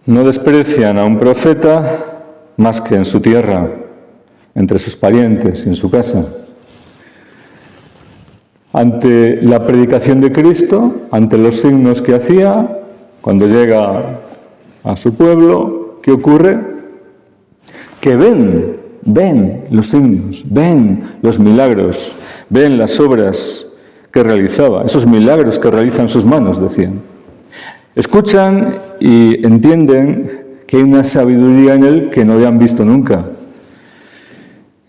No desprecian a un profeta más que en su tierra, entre sus parientes y en su casa. Ante la predicación de Cristo, ante los signos que hacía, cuando llega a su pueblo, ¿qué ocurre? Que ven los signos, ven los milagros, ven las obras que realizaba, esos milagros que realizan sus manos, decían. Escuchan y entienden que hay una sabiduría en él que no habían visto nunca.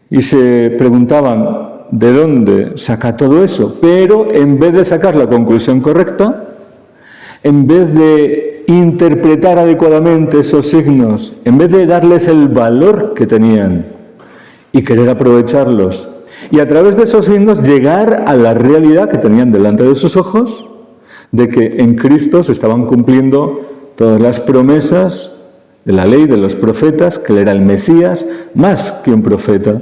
Y se preguntaban, ¿de dónde saca todo eso? Pero en vez de sacar la conclusión correcta, en vez de interpretar adecuadamente esos signos, en vez de darles el valor que tenían y querer aprovecharlos, y a través de esos signos llegar a la realidad que tenían delante de sus ojos, de que en Cristo se estaban cumpliendo todas las promesas de la ley, de los profetas, que él era el Mesías, más que un profeta.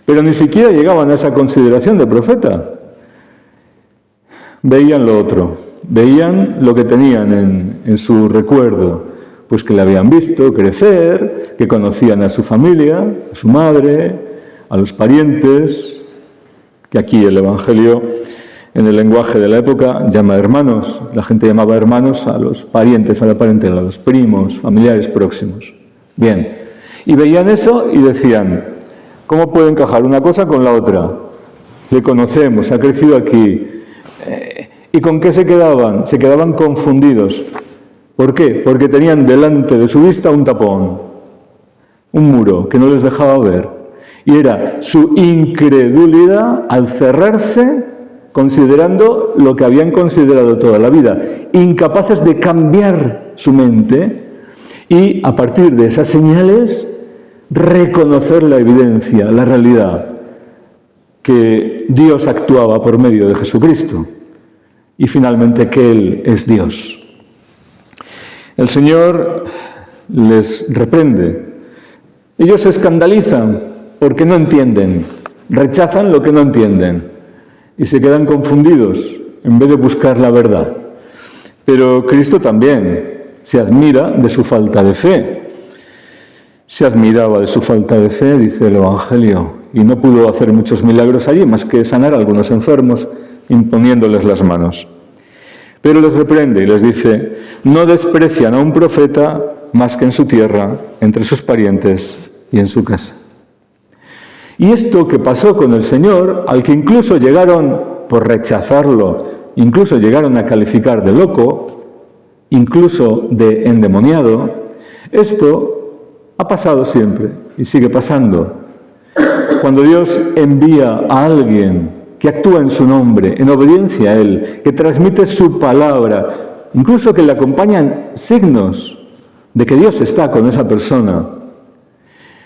Pero ni siquiera llegaban a esa consideración de profeta. Veían lo otro, veían lo que tenían en su recuerdo, pues que le habían visto crecer, que conocían a su familia, a su madre, a los parientes, que aquí el Evangelio, en el lenguaje de la época, llama hermanos. La gente llamaba hermanos a los parientes, a la parentela, a los primos, familiares próximos. Bien, y veían eso y decían, ¿cómo puede encajar una cosa con la otra? Le conocemos, ha crecido aquí. ¿Y con qué se quedaban? Se quedaban confundidos. ¿Por qué? Porque tenían delante de su vista un tapón, un muro que no les dejaba ver. Y era su incredulidad al cerrarse, considerando lo que habían considerado toda la vida, incapaces de cambiar su mente y, a partir de esas señales, reconocer la evidencia, la realidad, que Dios actuaba por medio de Jesucristo y finalmente que Él es Dios. El Señor les reprende. Ellos se escandalizan porque no entienden, rechazan lo que no entienden y se quedan confundidos en vez de buscar la verdad. Pero Cristo también se admira de su falta de fe. Se admiraba de su falta de fe, dice el Evangelio, y no pudo hacer muchos milagros allí, más que sanar a algunos enfermos, imponiéndoles las manos. Pero les reprende y les dice, no desprecian a un profeta más que en su tierra, entre sus parientes y en su casa. Y esto que pasó con el Señor, al que incluso llegaron, por rechazarlo, incluso llegaron a calificar de loco, incluso de endemoniado, esto ha pasado siempre y sigue pasando. Cuando Dios envía a alguien que actúa en su nombre, en obediencia a Él, que transmite su palabra, incluso que le acompañan signos de que Dios está con esa persona,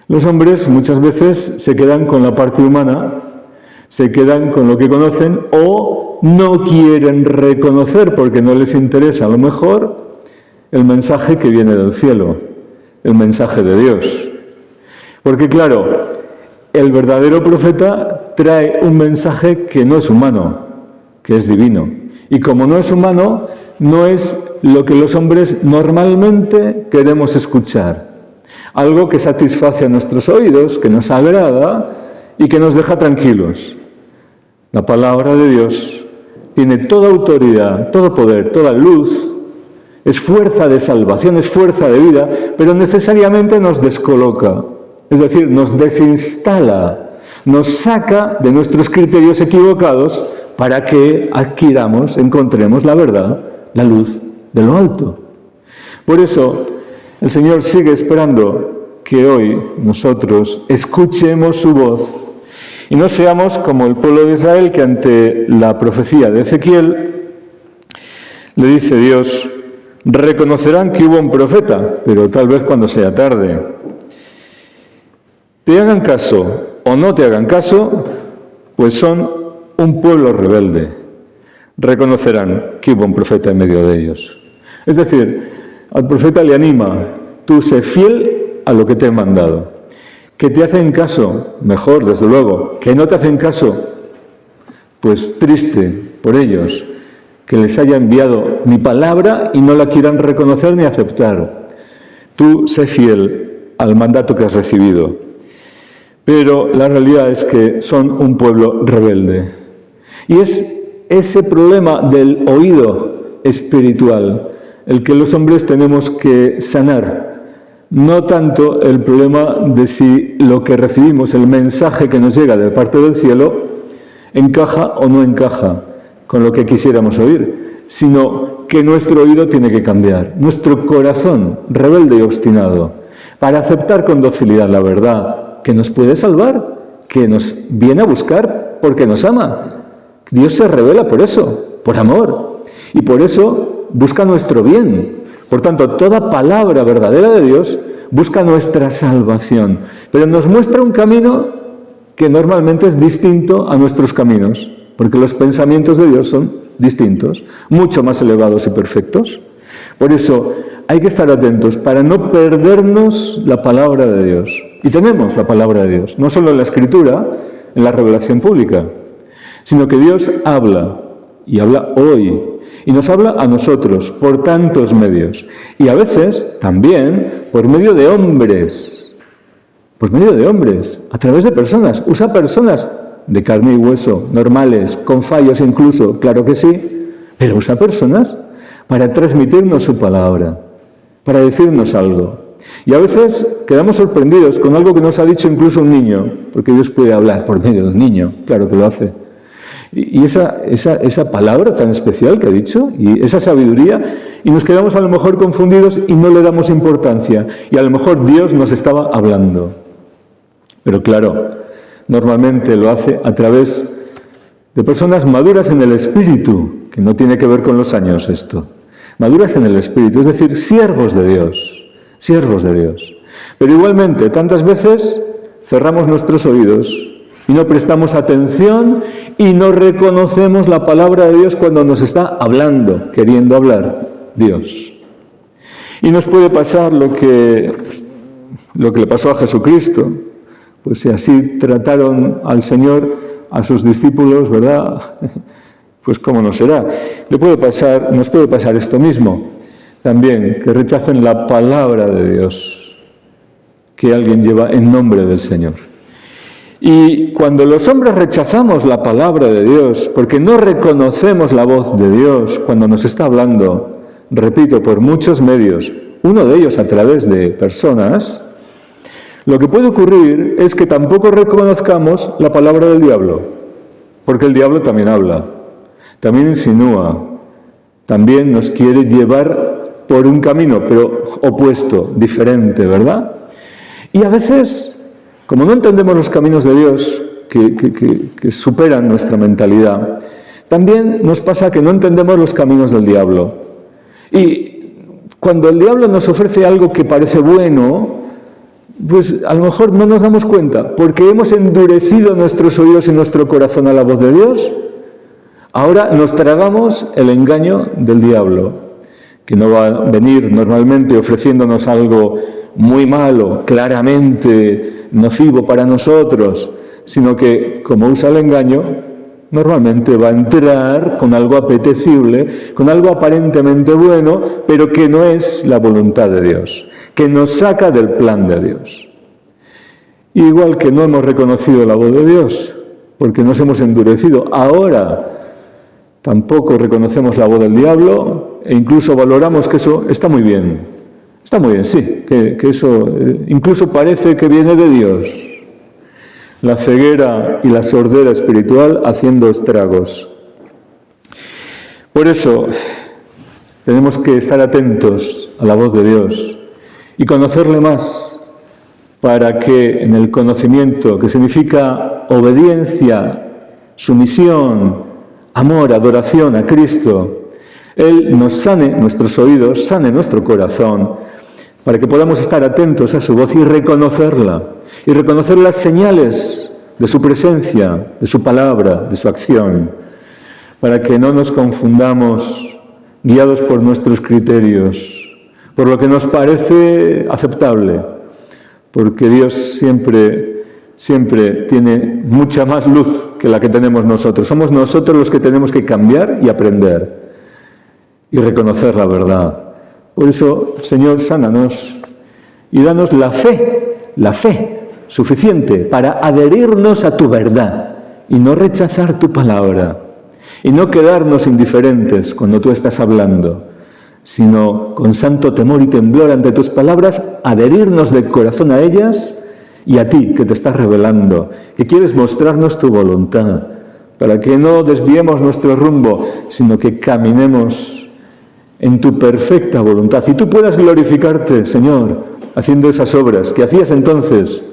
los hombres muchas veces se quedan con la parte humana, se quedan con lo que conocen o no quieren reconocer porque no les interesa a lo mejor el mensaje que viene del cielo, el mensaje de Dios. Porque claro, el verdadero profeta trae un mensaje que no es humano, que es divino. Y como no es humano, no es lo que los hombres normalmente queremos escuchar. Algo que satisface a nuestros oídos, que nos agrada y que nos deja tranquilos. La palabra de Dios tiene toda autoridad, todo poder, toda luz, es fuerza de salvación, es fuerza de vida, pero necesariamente nos descoloca, es decir, nos desinstala, nos saca de nuestros criterios equivocados para que adquiramos, encontremos la verdad, la luz de lo alto. Por eso, el Señor sigue esperando que hoy nosotros escuchemos su voz y no seamos como el pueblo de Israel que ante la profecía de Ezequiel le dice Dios, reconocerán que hubo un profeta, pero tal vez cuando sea tarde. Te hagan caso o no te hagan caso, pues son un pueblo rebelde. Reconocerán que hubo un profeta en medio de ellos. Es decir, al profeta le anima, tú sé fiel a lo que te he mandado. Que te hacen caso, mejor, desde luego. Que no te hacen caso, pues triste por ellos, que les haya enviado mi palabra y no la quieran reconocer ni aceptar. tú sé fiel al mandato que has recibido. Pero la realidad es que son un pueblo rebelde. Y es ese problema del oído espiritual el que los hombres tenemos que sanar. No tanto el problema de si lo que recibimos, el mensaje que nos llega de parte del cielo, encaja o no encaja con lo que quisiéramos oír, sino que nuestro oído tiene que cambiar, nuestro corazón rebelde y obstinado, para aceptar con docilidad la verdad que nos puede salvar, que nos viene a buscar porque nos ama. Dios se revela por eso, por amor, y por eso busca nuestro bien. Por tanto, toda palabra verdadera de Dios busca nuestra salvación, pero nos muestra un camino que normalmente es distinto a nuestros caminos, porque los pensamientos de Dios son distintos, mucho más elevados y perfectos. Por eso hay que estar atentos para no perdernos la palabra de Dios. Y tenemos la palabra de Dios, no solo en la Escritura, en la revelación pública, sino que Dios habla, y habla hoy, y nos habla a nosotros por tantos medios, y a veces también por medio de hombres, a través de personas. Usa personas de carne y hueso, normales, con fallos incluso, claro que sí, pero usa personas para transmitirnos su palabra, para decirnos algo. Y a veces quedamos sorprendidos con algo que nos ha dicho incluso un niño, porque Dios puede hablar por medio de un niño, claro que lo hace. Y esa palabra tan especial que ha dicho, y esa sabiduría, y nos quedamos a lo mejor confundidos y no le damos importancia. Y a lo mejor Dios nos estaba hablando. Pero claro, normalmente lo hace a través de personas maduras en el espíritu, que no tiene que ver con los años esto. Maduras en el espíritu, es decir, siervos de Dios. Pero igualmente, tantas veces cerramos nuestros oídos y no prestamos atención y no reconocemos la palabra de Dios cuando nos está hablando, queriendo hablar Dios. Y nos puede pasar lo que le pasó a Jesucristo, pues si así trataron al Señor, a sus discípulos, ¿verdad? Pues cómo no será. Nos puede pasar esto mismo también, que rechacen la palabra de Dios que alguien lleva en nombre del Señor. Y cuando los hombres rechazamos la palabra de Dios, porque no reconocemos la voz de Dios cuando nos está hablando, repito, por muchos medios, uno de ellos a través de personas, lo que puede ocurrir es que tampoco reconozcamos la palabra del diablo, porque el diablo también habla, también insinúa, también nos quiere llevar por un camino, pero opuesto, diferente, ¿verdad? Y a veces, como no entendemos los caminos de Dios, que superan nuestra mentalidad, también nos pasa que no entendemos los caminos del diablo. Y cuando el diablo nos ofrece algo que parece bueno, pues a lo mejor no nos damos cuenta, porque hemos endurecido nuestros oídos y nuestro corazón a la voz de Dios. Ahora nos tragamos el engaño del diablo, que no va a venir normalmente ofreciéndonos algo muy malo, claramente nocivo para nosotros, sino que, como usa el engaño, normalmente va a entrar con algo apetecible, con algo aparentemente bueno, pero que no es la voluntad de Dios, que nos saca del plan de Dios. Igual que no hemos reconocido la voz de Dios, porque nos hemos endurecido, ahora tampoco reconocemos la voz del diablo e incluso valoramos que eso está muy bien, sí, que eso incluso parece que viene de Dios. La ceguera y la sordera espiritual haciendo estragos. Por eso tenemos que estar atentos a la voz de Dios y conocerle más, para que en el conocimiento, que significa obediencia, sumisión, amor, adoración a Cristo, Él nos sane nuestros oídos, sane nuestro corazón, para que podamos estar atentos a su voz y reconocer las señales de su presencia, de su palabra, de su acción, para que no nos confundamos guiados por nuestros criterios, por lo que nos parece aceptable, porque Dios siempre tiene mucha más luz que la que tenemos nosotros. Somos nosotros los que tenemos que cambiar y aprender y reconocer la verdad. Por eso, Señor, sánanos y danos la fe suficiente para adherirnos a tu verdad y no rechazar tu palabra y no quedarnos indiferentes cuando tú estás hablando, sino con santo temor y temblor ante tus palabras, adherirnos de corazón a ellas y a ti que te estás revelando, que quieres mostrarnos tu voluntad, para que no desviemos nuestro rumbo, sino que caminemos en tu perfecta voluntad y tú puedas glorificarte, Señor, haciendo esas obras que hacías entonces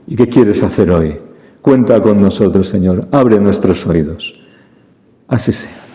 y que quieres hacer hoy. Cuenta con nosotros, Señor, abre nuestros oídos. Así sea.